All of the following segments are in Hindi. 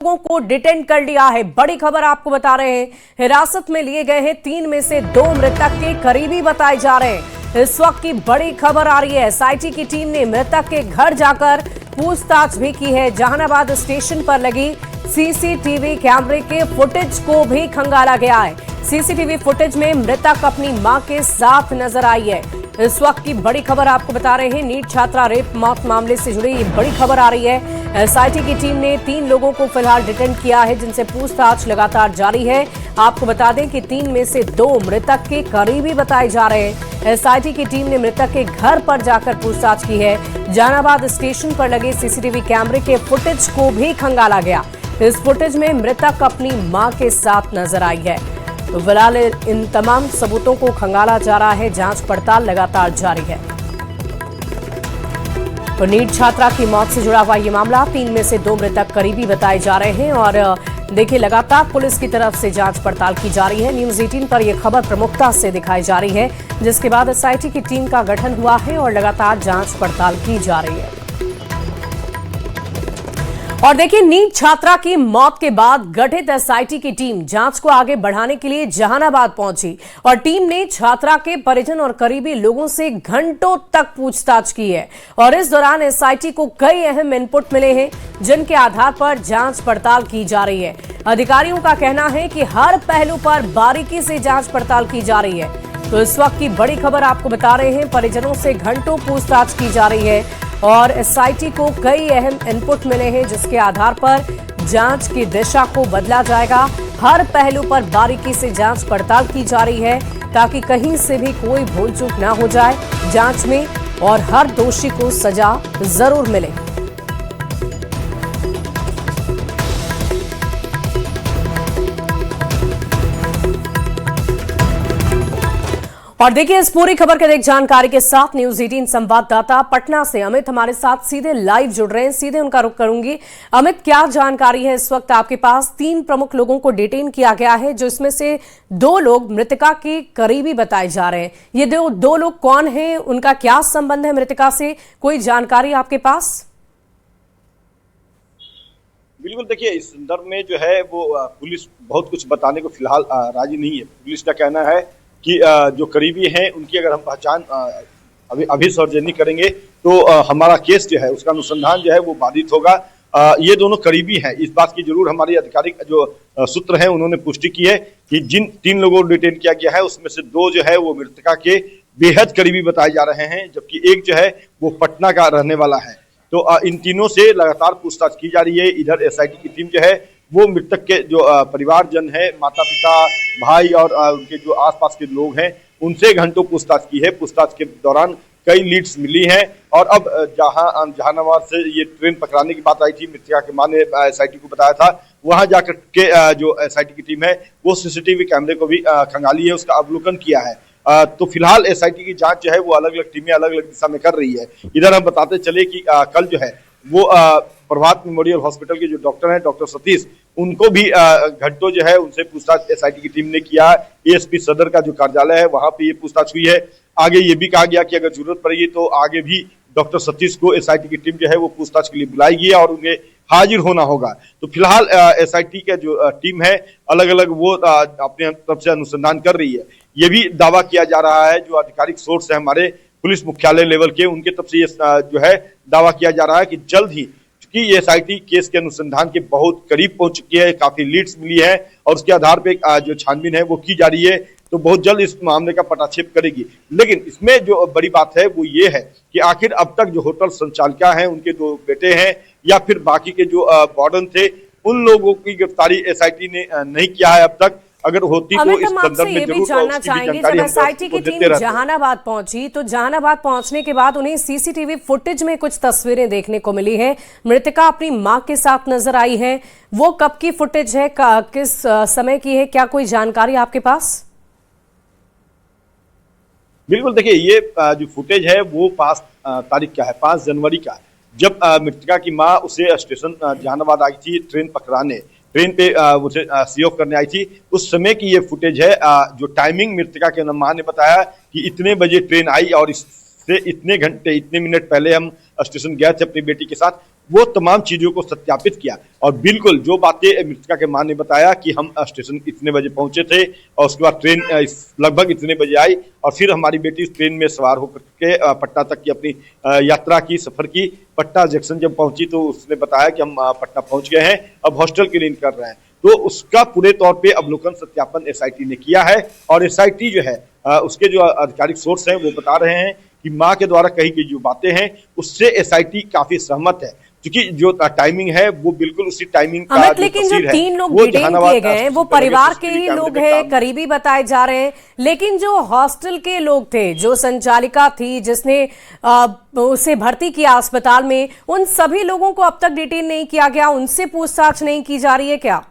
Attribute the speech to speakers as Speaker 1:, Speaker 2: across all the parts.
Speaker 1: लोगों को डिटेन कर लिया है। बड़ी खबर आपको बता रहे हैं, हिरासत में लिए गए हैं 3 में से 2 मृतक के करीबी बताए जा रहे हैं। इस वक्त की बड़ी खबर आ रही है, एसआईटी की टीम ने मृतक के घर जाकर पूछताछ भी की है। जहानाबाद स्टेशन पर लगी सीसीटीवी कैमरे के फुटेज को भी खंगाला गया है। सीसीटीवी फुटेज में मृतक अपनी मां के साथ नजर आई है। इस वक्त की बड़ी खबर आपको बता रहे हैं, नीट छात्रा रेप मौत मामले से जुड़ी ये बड़ी खबर आ रही है। एसआईटी की टीम ने 3 लोगों को फिलहाल डिटेन किया है, जिनसे पूछताछ लगातार जारी है। आपको बता दें कि 3 में से 2 मृतक के करीबी बताए जा रहे हैं। एसआईटी की टीम ने मृतक के घर पर जाकर पूछताछ की है। जहानाबाद स्टेशन पर लगे सीसीटीवी कैमरे के फुटेज को भी खंगाला गया। इस फुटेज में मृतक अपनी मां के साथ नजर आई है। तो फिलहाल इन तमाम सबूतों को खंगाला जा रहा है, जांच पड़ताल लगातार जारी है। तो नीट छात्रा की मौत से जुड़ा हुआ ये मामला, 3 में से 2 मृतक करीबी बताए जा रहे हैं और देखिए लगातार पुलिस की तरफ से जांच पड़ताल की जा रही है। न्यूज़ 18 पर यह खबर प्रमुखता से दिखाई जा रही है, जिसके बाद एसआईटी की टीम का गठन हुआ है और लगातार जांच पड़ताल की जा रही है। और देखिए, नीट छात्रा की मौत के बाद गठित एसआईटी की टीम जांच को आगे बढ़ाने के लिए जहानाबाद पहुंची और टीम ने छात्रा के परिजन और करीबी लोगों से घंटों तक पूछताछ की है। और इस दौरान एसआईटी को कई अहम इनपुट मिले हैं, जिनके आधार पर जांच पड़ताल की जा रही है। अधिकारियों का कहना है कि हर पहलू पर बारीकी से जांच पड़ताल की जा रही है। तो इस वक्त की बड़ी खबर आपको बता रहे हैं, परिजनों से घंटों पूछताछ की जा रही है और एसआईटी को कई अहम इनपुट मिले हैं, जिसके आधार पर जांच की दिशा को बदला जाएगा। हर पहलू पर बारीकी से जांच पड़ताल की जा रही है, ताकि कहीं से भी कोई भूल चूक ना हो जाए जांच में और हर दोषी को सजा जरूर मिले। और देखिए, इस पूरी खबर के एक जानकारी के साथ न्यूज़ 18 संवाददाता पटना से अमित हमारे साथ सीधे लाइव जुड़ रहे हैं। सीधे उनका रुख करूंगी। अमित, क्या जानकारी है इस वक्त आपके पास? 3 प्रमुख लोगों को डिटेन किया गया है, जो इसमें से 2 लोग मृतका के करीबी बताए जा रहे हैं। ये 2 लोग कौन हैं, उनका क्या संबंध है मृतका से? कोई जानकारी आपके पास?
Speaker 2: बिल्कुल, देखिए, इस संदर्भ में जो है वो पुलिस बहुत कुछ बताने को फिलहाल राजी नहीं है। पुलिस का कहना है कि जो करीबी हैं उनकी अगर हम पहचान अभी सार्वजनिक करेंगे तो हमारा केस जो है उसका अनुसंधान जो है वो बाधित होगा। ये दोनों करीबी हैं, इस बात की जरूर हमारी आधिकारिक जो सूत्र हैं उन्होंने पुष्टि की है कि जिन 3 लोगों को डिटेन किया गया है उसमें से 2 जो है वो मृतका के बेहद करीबी बताए जा रहे हैं, जबकि एक जो है वो पटना का रहने वाला है। तो इन तीनों से लगातार पूछताछ की जा रही है। इधर एसआईटी की टीम जो है वो मृतक के जो परिवारजन है, माता पिता, भाई और उनके जो आसपास के लोग हैं, उनसे घंटों पूछताछ की है। पूछताछ के दौरान कई लीड्स मिली हैं और अब जहानाबाद से ये ट्रेन पकड़ाने की बात आई थी, मृतका के मां ने एसआईटी को बताया था। वहां जाकर के जो एसआईटी की टीम है वो सीसीटीवी कैमरे को भी खंगाली है, उसका अवलोकन किया है। तो फिलहाल एसआईटी की जांच जो है वो अलग अलग टीमें अलग अलग दिशा में कर रही है। इधर हम बताते चले कि कल जो है वो प्रभात मेमोरियल हॉस्पिटल के जो डॉक्टर हैं, डॉक्टर सतीश, उनको भी घंटों जो है उनसे पूछताछ एसआईटी की टीम ने किया। एएसपी सदर का जो कार्यालय है वहां पे ये पूछताछ हुई है। आगे ये भी कहा गया कि अगर जरूरत पड़ेगी तो आगे भी डॉक्टर सतीश को एसआईटी की टीम जो है वो पूछताछ के लिए बुलाएगी और उन्हें हाजिर होना होगा। तो फिलहाल एसआईटी का जो टीम है अलग अलग वो अपने तरफ से अनुसंधान कर रही है। ये भी दावा किया जा रहा है, जो आधिकारिक सोर्स है हमारे पुलिस मुख्यालय लेवल के, उनके तरफ से ये जो है दावा किया जा रहा है कि जल्द ही, क्योंकि ये एसआईटी केस के अनुसंधान के बहुत करीब पहुंच चुकी है, काफी लीड्स मिली है और उसके आधार पे जो छानबीन है वो की जा रही है, तो बहुत जल्द इस मामले का पटाक्षेप करेगी। लेकिन इसमें जो बड़ी बात है वो ये है कि आखिर अब तक जो होटल संचालिका हैं, उनके 2 बेटे हैं या फिर बाकी के जो वार्डन थे, उन लोगों की गिरफ्तारी एसआईटी ने नहीं किया है अब तक। अगर होती तो इस संदर्भ में जरूर
Speaker 1: जानना चाहेंगे, जब एसआईटी की टीम जहानाबाद पहुंची तो जहानाबाद पहुंचने के बाद उन्हें सीसीटीवी फुटेज में कुछ तस्वीरें देखने को मिली है। मृतका अपनी मां के साथ नजर आई है। वो कब की फुटेज है, किस समय की है, क्या कोई जानकारी आपके पास?
Speaker 2: बिल्कुल, देखिए, ये जो फुटेज है वो 5 तारीख का है, 5 जनवरी का, जब मृतका की मां उसे स्टेशन जहानाबाद आई थी ट्रेन पकड़ाने, ट्रेन पे उसे सी ऑफ करने आई थी। उस समय की ये फुटेज है। जो टाइमिंग मृतका के मां ने बताया कि इतने बजे ट्रेन आई और इससे इतने घंटे इतने मिनट पहले हम स्टेशन गए थे अपनी बेटी के साथ, वो तमाम चीजों को सत्यापित किया। और बिल्कुल जो बातें मृतका के मां ने बताया कि हम स्टेशन इतने बजे पहुंचे थे और उसके बाद ट्रेन लगभग इतने बजे आई और फिर हमारी बेटी उस ट्रेन में सवार होकर के पटना तक की अपनी यात्रा की, सफर की। पटना जंक्शन जब पहुंची तो उसने बताया कि हम पटना पहुंच गए हैं, अब हॉस्टल के लिए कर रहे हैं। तो उसका पूरे तौर पे अवलोकन सत्यापन एसआईटी ने किया है और एसआईटी जो है उसके जो आधिकारिक सोर्स हैं वो बता रहे हैं कि मां के द्वारा कही गई जो बातें हैं उससे एसआईटी काफी सहमत है, क्योंकि जो टाइमिंग है वो बिल्कुल उसी टाइमिंग का
Speaker 1: अमित, लेकिन जो 3 लोग डिटेन किए गए हैं वो परिवार के ही लोग हैं, करीबी बताए जा रहे हैं। लेकिन जो हॉस्टल के लोग थे, जो संचालिका थी जिसने उसे भर्ती किया अस्पताल में, उन सभी लोगों को अब तक डिटेन नहीं किया गया, उनसे पूछताछ नहीं की जा रही है क्या?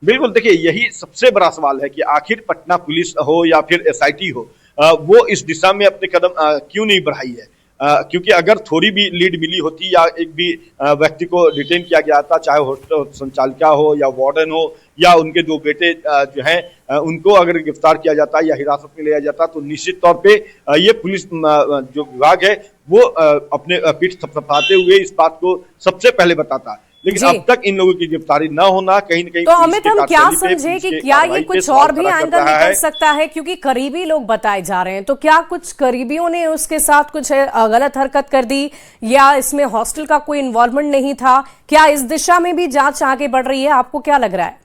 Speaker 2: बिल्कुल, देखिए यही सबसे बड़ा सवाल है कि आखिर पटना पुलिस हो या फिर एसआईटी हो, वो इस दिशा में अपने कदम क्यों नहीं बढ़ाई है। क्योंकि अगर थोड़ी भी लीड मिली होती या एक भी व्यक्ति को डिटेन किया गया था, चाहे हॉस्टल संचालिका हो या वार्डन हो या उनके 2 बेटे जो हैं उनको अगर गिरफ्तार किया जाता या हिरासत में लिया जाता, तो निश्चित तौर पे ये पुलिस जो विभाग है वो अपने पीठ थपथपाते हुए इस बात को सबसे पहले बताता। लेकिन अब तक इन लोगों की गिरफ्तारी न होना कहीं न कहीं,
Speaker 1: तो अमित हम क्या समझे कि क्या ये कुछ और भी एंगल निकल सकता है, क्योंकि करीबी लोग बताए जा रहे हैं, तो क्या कुछ करीबियों ने उसके साथ कुछ गलत हरकत कर दी या इसमें हॉस्टल का कोई इन्वॉल्वमेंट नहीं था? क्या इस दिशा में भी जांच आगे बढ़ रही है? आपको क्या लग रहा है?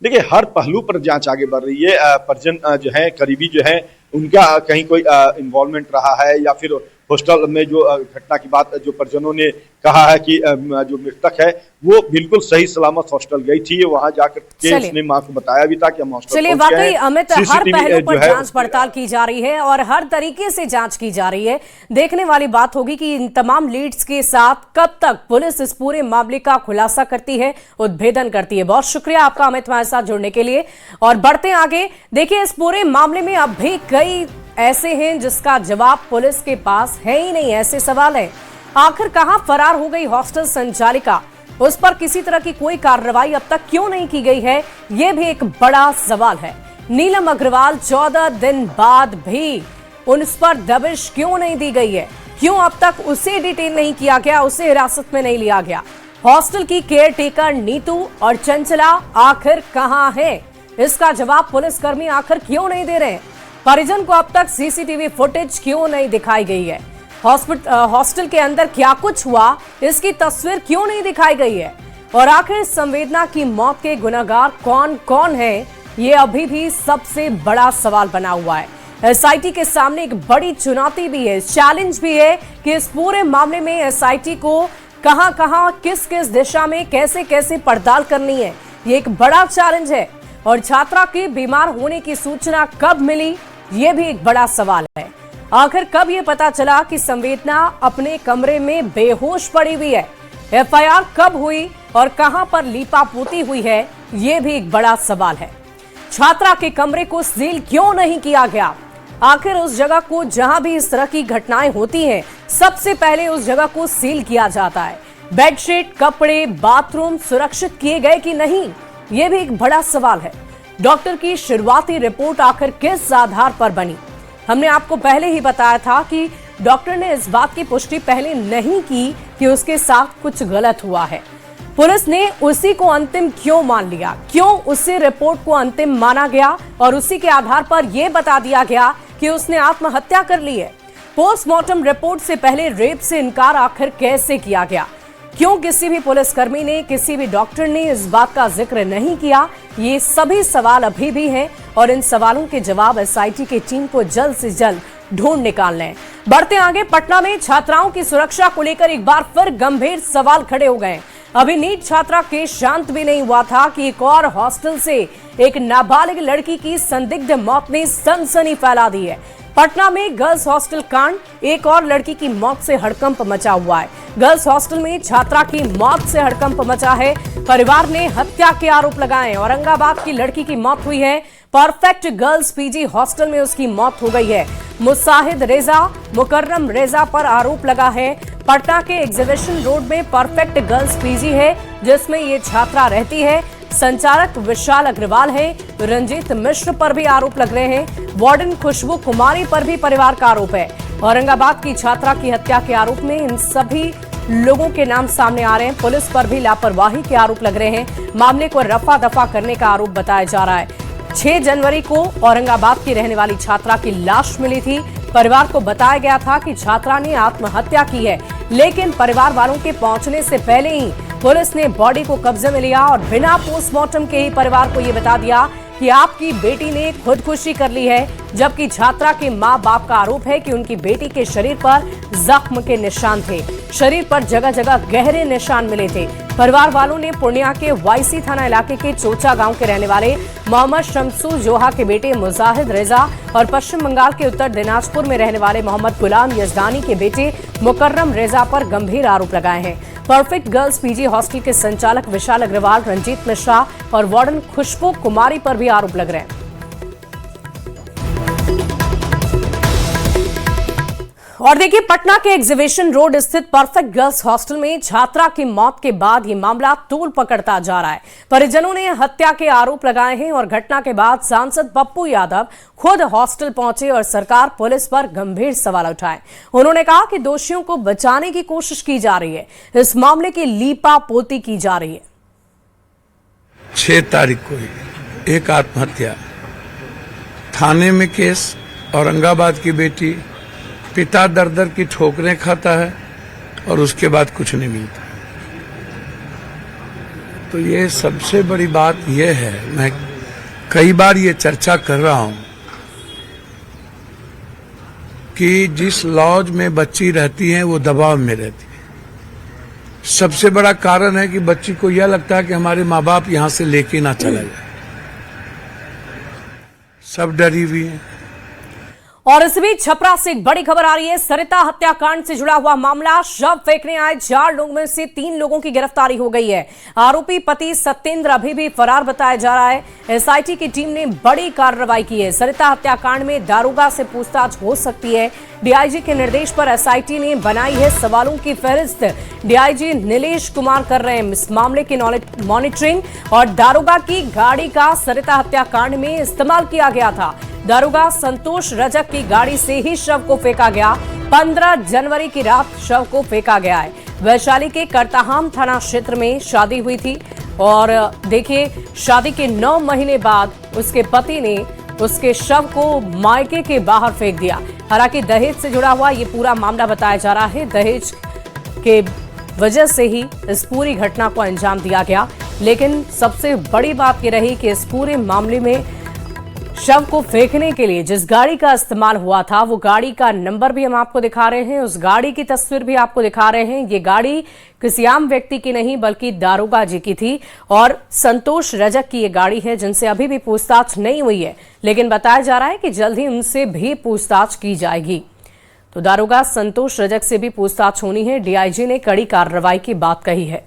Speaker 2: देखिए हर पहलू पर जांच आगे बढ़ रही है। परिजन जो है, करीबी जो है, उनका कहीं कोई इन्वॉल्वमेंट रहा है या फिर हॉस्टल में जो घटना की बात जो परिजनों ने कहा है कि जो मृतक है वो बिल्कुल सही सलामत हॉस्टल गई थी, वहां जाकर के उसने मां को बताया भी था कि हम हॉस्टल
Speaker 1: चलिए। वाकई अमित, हर पहलू पर जांच पड़ताल की जा रही है और हर तरीके से जांच की जा रही है। देखने वाली बात होगी कि इन तमाम लीड्स के साथ कब तक पुलिस इस पूरे मामले का खुलासा करती है, उद्भेदन करती है। बहुत शुक्रिया आपका अमित हमारे साथ जुड़ने के लिए। और बढ़ते आगे, देखिए इस पूरे मामले में अब भी कई ऐसे हैं जिसका जवाब पुलिस के पास है ही नहीं। ऐसे सवाल है, आखिर कहां फरार हो गई हॉस्टल संचालिका? उस पर किसी तरह की कोई कार्रवाई अब तक क्यों नहीं की गई है, यह भी एक बड़ा सवाल है। नीलम अग्रवाल 14 दिन बाद भी उस पर दबिश क्यों नहीं दी गई है? क्यों अब तक उसे डिटेन नहीं किया गया, उसे हिरासत में नहीं लिया गया? हॉस्टल की केयर टेकर नीतू और चंचला आखिर कहां है? इसका जवाब पुलिसकर्मी आखिर क्यों नहीं दे रहे? परिजन को अब तक सीसीटीवी फुटेज क्यों नहीं दिखाई गई है? हॉस्टल के अंदर क्या कुछ हुआ, इसकी तस्वीर क्यों नहीं दिखाई गई है? और आखिर संवेदना की मौत के गुनहगार कौन कौन है, ये अभी भी सबसे बड़ा सवाल बना हुआ है। एसआईटी के सामने एक बड़ी चुनौती भी है, चैलेंज भी है कि इस पूरे मामले में एसआईटी को कहां-कहां, किस-किस दिशा में, कैसे-कैसे पड़ताल करनी है, ये एक बड़ा चैलेंज है। और छात्रा के बीमार होने की सूचना कब मिली, ये भी एक बड़ा सवाल है। आखिर कब ये पता चला कि संवेदना अपने कमरे में बेहोश पड़ी हुई है? एफआईआर कब हुई और कहां पर लीपापोती हुई है, ये भी एक बड़ा सवाल है। छात्रा के कमरे को सील क्यों नहीं किया गया? आखिर उस जगह को, जहां भी इस तरह की घटनाएं होती हैं, सबसे पहले उस जगह को सील किया जाता है। बेडशीट, कपड़े, बाथरूम सुरक्षित किए गए कि नहीं, ये भी एक बड़ा सवाल है। डॉक्टर की शुरुआती रिपोर्ट आखिर किस आधार पर बनी? हमने आपको पहले ही बताया था कि डॉक्टर ने इस बात की पुष्टि पहले नहीं की कि उसके साथ कुछ गलत हुआ है। पुलिस ने उसी को अंतिम क्यों मान लिया? क्यों उसी रिपोर्ट को अंतिम माना गया और उसी के आधार पर यह बता दिया गया कि उसने आत्महत्या कर ली है? पोस्टमार्टम रिपोर्ट से पहले रेप से इनकार आखिर कैसे किया गया? क्यों किसी भी पुलिसकर्मी ने, किसी भी डॉक्टर ने इस बात का जिक्र नहीं किया? ये सभी सवाल अभी भी हैं और इन सवालों के जवाब एसआईटी की टीम को जल्द से जल्द ढूंढ निकालने हैं। बढ़ते आगे, पटना में छात्राओं की सुरक्षा को लेकर एक बार फिर गंभीर सवाल खड़े हो गए। अभी नीट छात्रा केस शांत भी नहीं हुआ था कि एक और हॉस्टल से एक नाबालिग लड़की की संदिग्ध मौत ने सनसनी फैला दी है। पटना में गर्ल्स हॉस्टल कांड, एक और लड़की की मौत से हड़कंप मचा हुआ है। गर्ल्स हॉस्टल में छात्रा की मौत से हड़कंप मचा है। परिवार ने हत्या के आरोप लगाए। औरंगाबाद की लड़की की मौत हुई है। परफेक्ट गर्ल्स पीजी हॉस्टल में उसकी मौत हो गई है। मुसाहिद रेजा, मुकर्रम रेजा पर आरोप लगा है। पटना के एग्जीबिशन रोड में परफेक्ट गर्ल्स पीजी है जिसमें ये छात्रा रहती है। संचालक विशाल अग्रवाल है। रंजीत मिश्र पर भी आरोप लग रहे हैं। वार्डन खुशबू कुमारी पर भी परिवार का आरोप है। औरंगाबाद की छात्रा की हत्या के आरोप में इन सभी लोगों के नाम सामने आ रहे हैं। पुलिस पर भी लापरवाही के आरोप लग रहे हैं। मामले को रफा दफा करने का आरोप बताया जा रहा है। 6 जनवरी को औरंगाबाद की रहने वाली छात्रा की लाश मिली थी। परिवार को बताया गया था कि छात्रा ने आत्महत्या की है, लेकिन परिवार वालों के पहुंचने से पहले ही पुलिस ने बॉडी को कब्जे में लिया और बिना पोस्टमार्टम के ही परिवार को ये बता दिया कि आपकी बेटी ने खुदकुशी कर ली है। जबकि छात्रा के मां बाप का आरोप है कि उनकी बेटी के शरीर पर जख्म के निशान थे। शरीर पर जगह जगह गहरे निशान मिले थे। परिवार वालों ने पूर्णिया के वाईसी थाना इलाके के चोचा गांव के रहने वाले मोहम्मद शमसू जोहा के बेटे मुजाहिद रेजा और पश्चिम बंगाल के उत्तर दिनाजपुर में रहने वाले मोहम्मद गुलाम यजदानी के बेटे मुकर्रम रेजा पर गंभीर आरोप लगाए हैं। परफेक्ट गर्ल्स पीजी हॉस्टल के संचालक विशाल अग्रवाल, रंजीत मिश्रा और वार्डन खुशबू कुमारी पर भी आरोप लग रहे हैं। और देखिए, पटना के एग्जीबिशन रोड स्थित परफेक्ट गर्ल्स हॉस्टल में छात्रा की मौत के बाद ये मामला तूल पकड़ता जा रहा है। परिजनों ने हत्या के आरोप लगाए हैं और घटना के बाद सांसद पप्पू यादव खुद हॉस्टल पहुंचे और सरकार पुलिस पर गंभीर सवाल उठाए। उन्होंने कहा कि दोषियों को बचाने की कोशिश की जा रही है। इस मामले की लीपापोती की जा रही है।
Speaker 3: 6 तारीख को एक आत्महत्या, थाने में केस, औरंगाबाद की बेटी, पिता दर दर की ठोकरें खाता है और उसके बाद कुछ नहीं मिलता। तो ये सबसे बड़ी बात ये है, मैं कई बार ये चर्चा कर रहा हूं कि जिस लॉज में बच्ची रहती है वो दबाव में रहती है। सबसे बड़ा कारण है कि बच्ची को यह लगता है कि हमारे माँ बाप यहां से लेके ना चला जाए। सब डरी हुई है।
Speaker 1: और इस बीच छपरा से एक बड़ी खबर आ रही है। सरिता हत्याकांड से जुड़ा हुआ मामला, शव फेंकने आए 4 लोगों में से 3 लोगों की गिरफ्तारी हो गई है। आरोपी पति सत्येंद्र अभी भी फरार बताया जा रहा है। एसआईटी की टीम ने बड़ी कार्रवाई की है। सरिता हत्याकांड में दारोगा से पूछताछ हो सकती है। डीआईजी के निर्देश पर एसआईटी ने बनाई है सवालों की फहरिस्त। डीआईजी नीलेश कुमार कर रहे हैं इस मामले की मॉनिटरिंग। और दारोगा की गाड़ी का सरिता हत्याकांड में इस्तेमाल किया गया था। दारोगा संतोष रजक की गाड़ी से ही शव को फेंका गया। 15 जनवरी की रात शव को फेंका गया है। वैशाली के करताहाम थाना क्षेत्र में शादी हुई थी और देखिए, शादी के 9 महीने बाद उसके पति ने उसके शव को मायके के बाहर फेंक दिया। हालांकि दहेज से जुड़ा हुआ ये पूरा मामला बताया जा रहा है। दहेज के वजह से ही इस पूरी घटना को अंजाम दिया गया। लेकिन सबसे बड़ी बात ये रही कि इस पूरे मामले में शव को फेंकने के लिए जिस गाड़ी का इस्तेमाल हुआ था, वो गाड़ी का नंबर भी हम आपको दिखा रहे हैं, उस गाड़ी की तस्वीर भी आपको दिखा रहे हैं। ये गाड़ी किसी आम व्यक्ति की नहीं बल्कि दारोगा जी की थी और संतोष रजक की ये गाड़ी है, जिनसे अभी भी पूछताछ नहीं हुई है। लेकिन बताया जा रहा है कि जल्द ही उनसे भी पूछताछ की जाएगी। तो दारोगा संतोष रजक से भी पूछताछ होनी है। डीआईजी ने कड़ी कार्रवाई की बात कही है।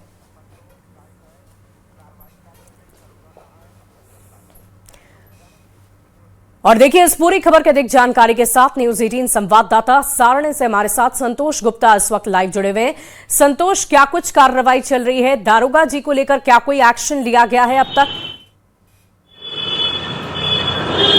Speaker 1: और देखिए, इस पूरी खबर के अधिक जानकारी के साथ न्यूज 18 संवाददाता सारण से हमारे साथ संतोष गुप्ता इस वक्त लाइव जुड़े हुए हैं। संतोष, क्या कुछ कार्रवाई चल रही है? दारोगा जी को लेकर क्या कोई एक्शन लिया गया है अब तक?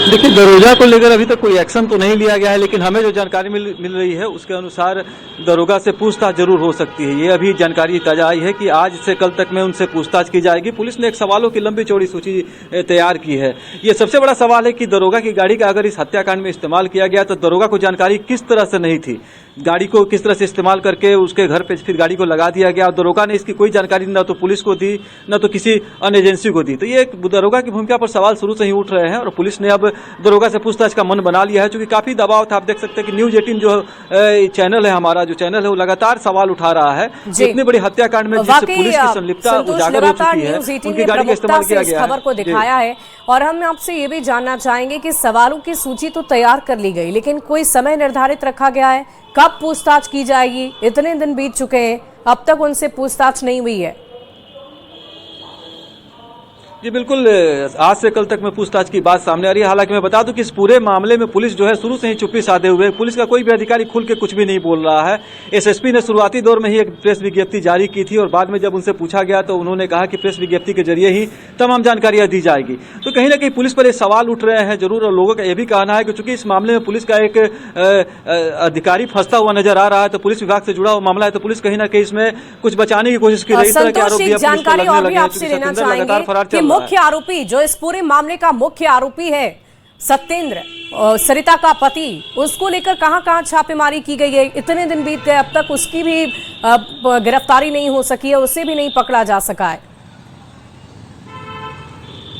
Speaker 4: देखिए, दरोगा को लेकर अभी तक कोई एक्शन तो नहीं लिया गया है, लेकिन हमें जो जानकारी मिल रही है उसके अनुसार दरोगा से पूछताछ जरूर हो सकती है। ये अभी जानकारी ताजा आई है कि आज से कल तक में उनसे पूछताछ की जाएगी। पुलिस ने एक सवालों की लंबी चौड़ी सूची तैयार की है। ये सबसे बड़ा सवाल है कि दरोगा की गाड़ी का अगर इस हत्याकांड में इस्तेमाल किया गया तो दरोगा को जानकारी किस तरह से नहीं थी, गाड़ी को किस तरह से इस्तेमाल करके उसके घर पे फिर गाड़ी को लगा दिया गया। दरोगा ने इसकी कोई जानकारी न तो पुलिस को दी न तो किसी अन्य एजेंसी को दी। तो ये दरोगा की भूमिका पर सवाल शुरू से ही उठ रहे हैं और पुलिस ने अब दरोगा से पूछताछ का मन बना लिया है। क्योंकि काफी दबाव था। आप देख सकते हैं कि न्यूज 18 जो चैनल है, हमारा जो चैनल है, वो लगातार सवाल उठा रहा है। इतनी बड़ी हत्याकांड में जिससे पुलिस की संलिप्तता उजागर हो चुकी है, उनकी गाड़ी का इस्तेमाल किया गया है।
Speaker 1: खबर को दिखाया है और हम आपसे ये भी जानना चाहेंगे कि सवालों की सूची तो तैयार कर ली गई, लेकिन कोई समय निर्धारित रखा गया है? कब पूछताछ की जाएगी? इतने दिन बीत चुके हैं, अब तक उनसे पूछताछ नहीं हुई है।
Speaker 4: जी बिल्कुल, आज से कल तक में पूछताछ की बात सामने आ रही है। हालांकि मैं बता दूं कि इस पूरे मामले में पुलिस जो है शुरू से ही चुप्पी साधे हुए, पुलिस का कोई भी अधिकारी खुल के कुछ भी नहीं बोल रहा है। एसएसपी ने शुरुआती दौर में ही एक प्रेस विज्ञप्ति जारी की थी और बाद में जब उनसे पूछा गया तो उन्होंने कहा कि प्रेस विज्ञप्ति के जरिए ही तमाम जानकारियां दी जाएगी। तो कहीं ना कहीं पुलिस पर ये सवाल उठ रहे हैं जरूर, और लोगों का यह भी कहना है कि चूंकि इस मामले में पुलिस का एक अधिकारी फंसता हुआ नजर आ रहा है, तो पुलिस विभाग से जुड़ा हुआ मामला है, तो पुलिस कहीं ना कहीं इसमें कुछ बचाने की कोशिश की रही है।
Speaker 1: जानकारी और भी आपसे लेना चाहेंगे कि मुख्य आरोपी जो इस पूरे मामले का मुख्य आरोपी है सत्येंद्र, सरिता का पति, उसको लेकर कहां छापेमारी की गई है? इतने दिन बीत गए, अब तक उसकी भी गिरफ्तारी नहीं हो सकी है, उसे भी नहीं पकड़ा जा सका है।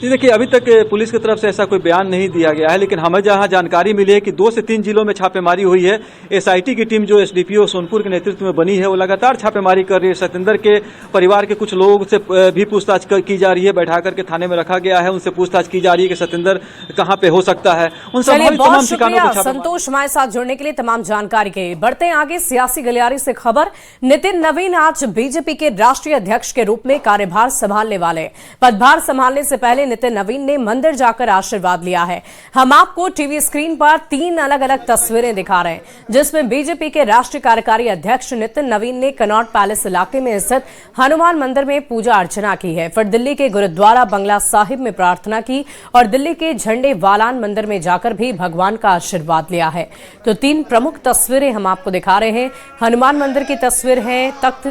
Speaker 4: जी देखिए, अभी तक पुलिस की तरफ से ऐसा कोई बयान नहीं दिया गया है, लेकिन हमें जहां जानकारी मिली है कि 2 से 3 जिलों में छापेमारी हुई है। एसआईटी की टीम जो एसडीपीओ सोनपुर के नेतृत्व में बनी है वो लगातार छापेमारी कर रही है। सत्येंद्र के परिवार के कुछ लोगों से भी पूछताछ की जा रही है, बैठा करके थाने में रखा गया है, उनसे पूछताछ की जा रही है कि सत्येंद्र कहां पे हो सकता है। उन
Speaker 1: तमाम ठिकानों पर संतोष हमारे साथ जुड़ने के लिए, तमाम जानकारी के लिए। बढ़ते हैं आगे सियासी गलियारे से खबर। नितिन नवीन आज बीजेपी के राष्ट्रीय अध्यक्ष के रूप में कार्यभार संभालने वाले। पदभार संभालने से पहले नितिन नवीन ने मंदिर जाकर आशीर्वाद लिया है। हम आपको टीवी स्क्रीन पर 3 अलग अलग तस्वीरें दिखा रहे हैं, जिसमें बीजेपी के राष्ट्रीय कार्यकारी अध्यक्ष नितिन नवीन ने कनॉट पैलेस इलाके में स्थित हनुमान मंदिर में पूजा अर्चना की है। फिर दिल्ली के गुरुद्वारा बंगला साहिब में प्रार्थना की और दिल्ली के झंडे वालान मंदिर में जाकर भी भगवान का आशीर्वाद लिया है। तो 3 प्रमुख तस्वीरें हम आपको दिखा रहे हैं। हनुमान मंदिर की तस्वीर है, तख्त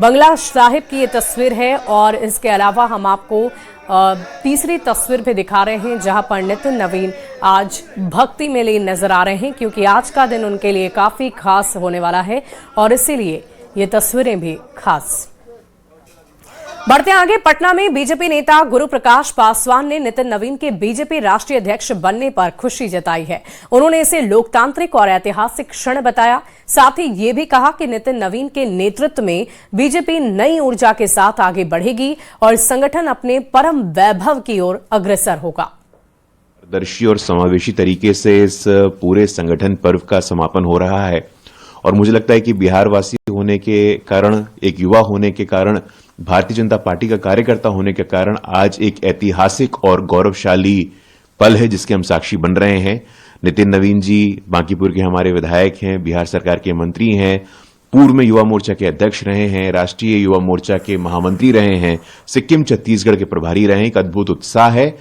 Speaker 1: बंगला साहिब की ये तस्वीर है, और इसके अलावा हम आपको तीसरी तस्वीर भी दिखा रहे हैं जहां पर नितिन नवीन आज भक्ति में लीन नजर आ रहे हैं, क्योंकि आज का दिन उनके लिए काफी खास होने वाला है और इसीलिए ये तस्वीरें भी खास। बढ़ते आगे, पटना में बीजेपी नेता गुरु प्रकाश पासवान ने नितिन नवीन के बीजेपी राष्ट्रीय अध्यक्ष बनने पर खुशी जताई है। उन्होंने इसे लोकतांत्रिक और ऐतिहासिक क्षण बताया। साथ ही ये भी कहा कि नितिन नवीन के नेतृत्व में बीजेपी नई ऊर्जा के साथ आगे बढ़ेगी और संगठन अपने परम वैभव की ओर अग्रसर होगा।
Speaker 5: पारदर्शी और समावेशी तरीके से इस पूरे संगठन पर्व का समापन हो रहा है और मुझे लगता है कि बिहार वासी होने के कारण, एक युवा होने के कारण, भारतीय जनता पार्टी का कार्यकर्ता होने के कारण आज एक ऐतिहासिक और गौरवशाली पल है जिसके हम साक्षी बन रहे हैं। नितिन नवीन जी बांकीपुर के हमारे विधायक हैं, बिहार सरकार के मंत्री हैं, पूर्व में युवा मोर्चा के अध्यक्ष रहे हैं, राष्ट्रीय युवा मोर्चा के महामंत्री रहे हैं, सिक्किम छत्तीसगढ़ के प्रभारी रहे हैं। एक अद्भुत उत्साह है।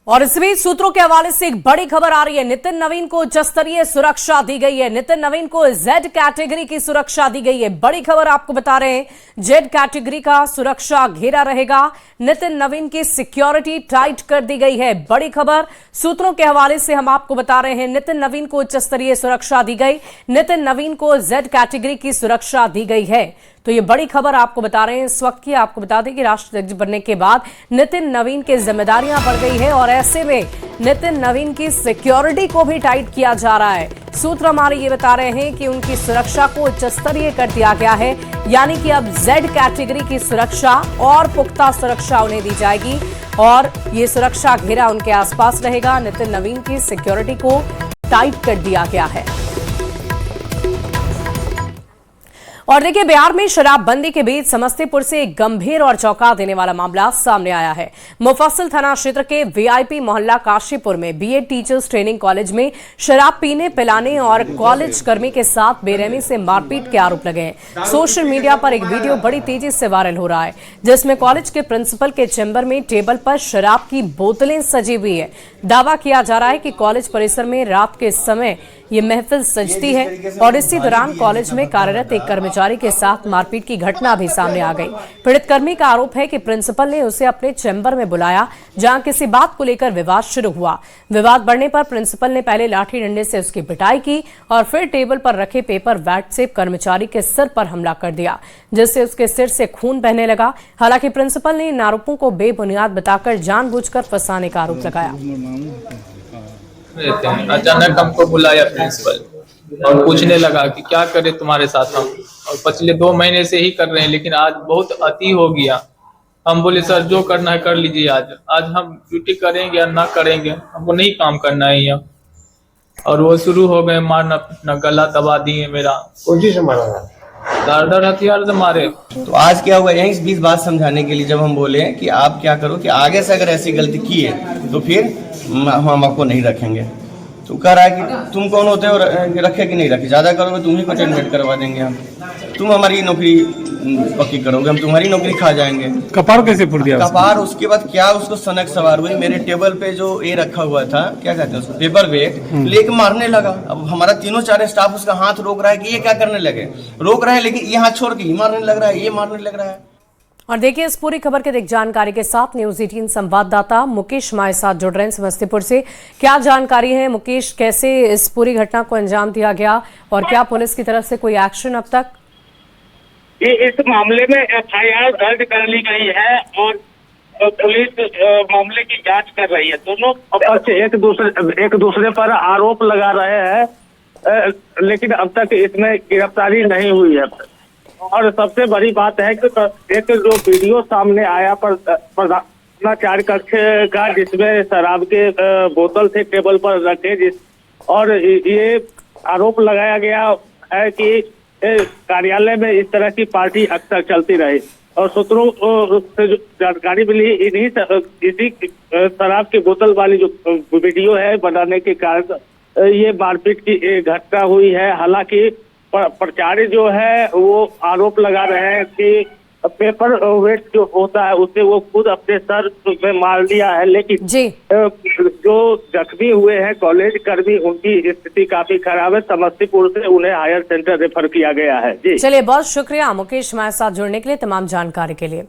Speaker 1: और इस बीच सूत्रों के हवाले से एक बड़ी खबर आ रही है। नितिन नवीन को उच्च स्तरीय सुरक्षा दी गई है। नितिन नवीन को जेड कैटेगरी की सुरक्षा दी गई है। बड़ी खबर आपको बता रहे हैं, जेड कैटेगरी का सुरक्षा घेरा रहेगा। नितिन नवीन की सिक्योरिटी टाइट कर दी गई है। बड़ी खबर सूत्रों के हवाले से हम आपको बता रहे हैं। नितिन नवीन को उच्च स्तरीय सुरक्षा दी गई। नितिन नवीन को जेड कैटेगरी की सुरक्षा दी गई है। तो ये बड़ी खबर आपको बता रहे हैं इस वक्त की। आपको बता दें कि राष्ट्रीय अध्यक्ष बनने के बाद नितिन नवीन की जिम्मेदारियां बढ़ गई है और ऐसे में नितिन नवीन की सिक्योरिटी को भी टाइट किया जा रहा है। सूत्र हमारे ये बता रहे हैं कि उनकी सुरक्षा को उच्च स्तरीय कर दिया गया है, यानी कि अब जेड कैटेगरी की सुरक्षा और पुख्ता सुरक्षा उन्हें दी जाएगी और ये सुरक्षा घेरा उनके आसपास रहेगा। नितिन नवीन की सिक्योरिटी को टाइट कर दिया गया है। और देखिए, बिहार में शराबबंदी के बीच समस्तीपुर से एक गंभीर और चौंका देने वाला मामला सामने आया है। मुफस्सिल थाना क्षेत्र के वीआईपी मोहल्ला काशीपुर में बीएड टीचर्स ट्रेनिंग कॉलेज में शराब पीने, पिलाने और कॉलेज कर्मी के साथ बेरहमी से मारपीट के आरोप लगे हैं। सोशल मीडिया पर एक वीडियो बड़ी तेजी से वायरल हो रहा है, जिसमें कॉलेज के प्रिंसिपल के चैम्बर में टेबल पर शराब की बोतलें सजी हुई है। दावा किया जा रहा है कि कॉलेज परिसर में रात के समय ये महफिल सजती है और इसी दौरान कॉलेज में कार्यरत एक कर्मचारी के साथ मारपीट की घटना भी सामने आ गई। पीड़ित कर्मी का आरोप है कि प्रिंसिपल ने उसे अपने चैम्बर में बुलाया, जहां किसी बात को लेकर विवाद शुरू हुआ। विवाद बढ़ने पर प्रिंसिपल ने पहले लाठी डंडे से उसकी पिटाई की और फिर टेबल पर रखे पेपर वेट से कर्मचारी के सिर पर हमला कर दिया, जिससे उसके सिर से खून बहने लगा। हालांकि प्रिंसिपल ने इन आरोपों को बेबुनियाद बताकर जानबूझकर फंसाने का आरोप लगाया।
Speaker 6: अचानक हमको बुलाया प्रिंसिपल और पूछने लगा कि क्या करें तुम्हारे साथ हम, और पिछले 2 महीने से ही कर रहे हैं, लेकिन आज बहुत अति हो गया। हम बोले सर जो करना है कर लीजिए, आज हम ड्यूटी करेंगे या ना करेंगे, हमको नहीं काम करना है यहाँ। और वो शुरू हो गए मारना, अपना गला दबा दिए मेरा।
Speaker 7: कौन सी से मारा?
Speaker 6: धारदार हथियार से मारे।
Speaker 7: तो आज क्या हुआ, यही 20 बात समझाने के लिए जब हम बोले कि आप क्या करो कि आगे से अगर ऐसी गलती की है तो फिर हम आपको नहीं रखेंगे। तो कह रहा है कि तुम कौन होते हो रखे कि नहीं रखे, ज़्यादा करोगे तुम ही को टेंडेट करवा देंगे हम, तुम हमारी नौकरी पक्की करोगे, हम तुम्हारी नौकरी खा जाएंगे।
Speaker 8: कपार कैसे फूट गया?
Speaker 7: कपार उसके बाद क्या उसको सनक सवार हुई, मेरे टेबल पे जो ये रखा हुआ था, क्या कहते हैं उसको, पेपर वेट लेके मारने लगा। अब हमारा तीनों चार स्टाफ उसका हाथ रोक रहा है कि ये क्या करने लगे, रोक रहा है लेकिन ये हाथ छोड़ के ही मारने लग रहा है, ये मारने लग रहा है।
Speaker 1: और देखिए इस पूरी खबर के अधिक जानकारी के साथ न्यूज 18 संवाददाता मुकेश हमारे साथ जुड़ रहे हैं समस्तीपुर से। क्या जानकारी है मुकेश, कैसे इस पूरी घटना को अंजाम दिया गया और क्या पुलिस की तरफ से कोई एक्शन अब तक?
Speaker 9: इस मामले में FIR दर्ज कर ली गई है और पुलिस मामले की जांच कर रही है। दोनों पक्ष एक दूसरे पर आरोप लगा रहे हैं, लेकिन अब तक इसमें गिरफ्तारी नहीं हुई है। और सबसे बड़ी बात है कि एक जो वीडियो सामने आया प्रधानाचार्य कक्ष का, जिसमें शराब के बोतल थे टेबल पर रखे, और ये आरोप लगाया गया है कि कार्यालय में इस तरह की पार्टी अक्सर चलती रही। और सूत्रों से जो जानकारी मिली, इसी शराब की बोतल वाली जो वीडियो है बनाने के कारण ये मारपीट की घटना हुई है। हालांकि प्रचार्य जो है वो आरोप लगा रहे हैं कि पेपर वेट जो होता है उसे वो खुद अपने सर में मार लिया है, लेकिन
Speaker 1: जी
Speaker 9: जो जख्मी हुए हैं कॉलेज कर्मी, उनकी स्थिति काफी खराब है। समस्तीपुर से उन्हें हायर सेंटर रेफर किया गया है। जी
Speaker 1: चलिए, बहुत शुक्रिया मुकेश हमारे साथ जुड़ने के लिए, तमाम जानकारी के लिए।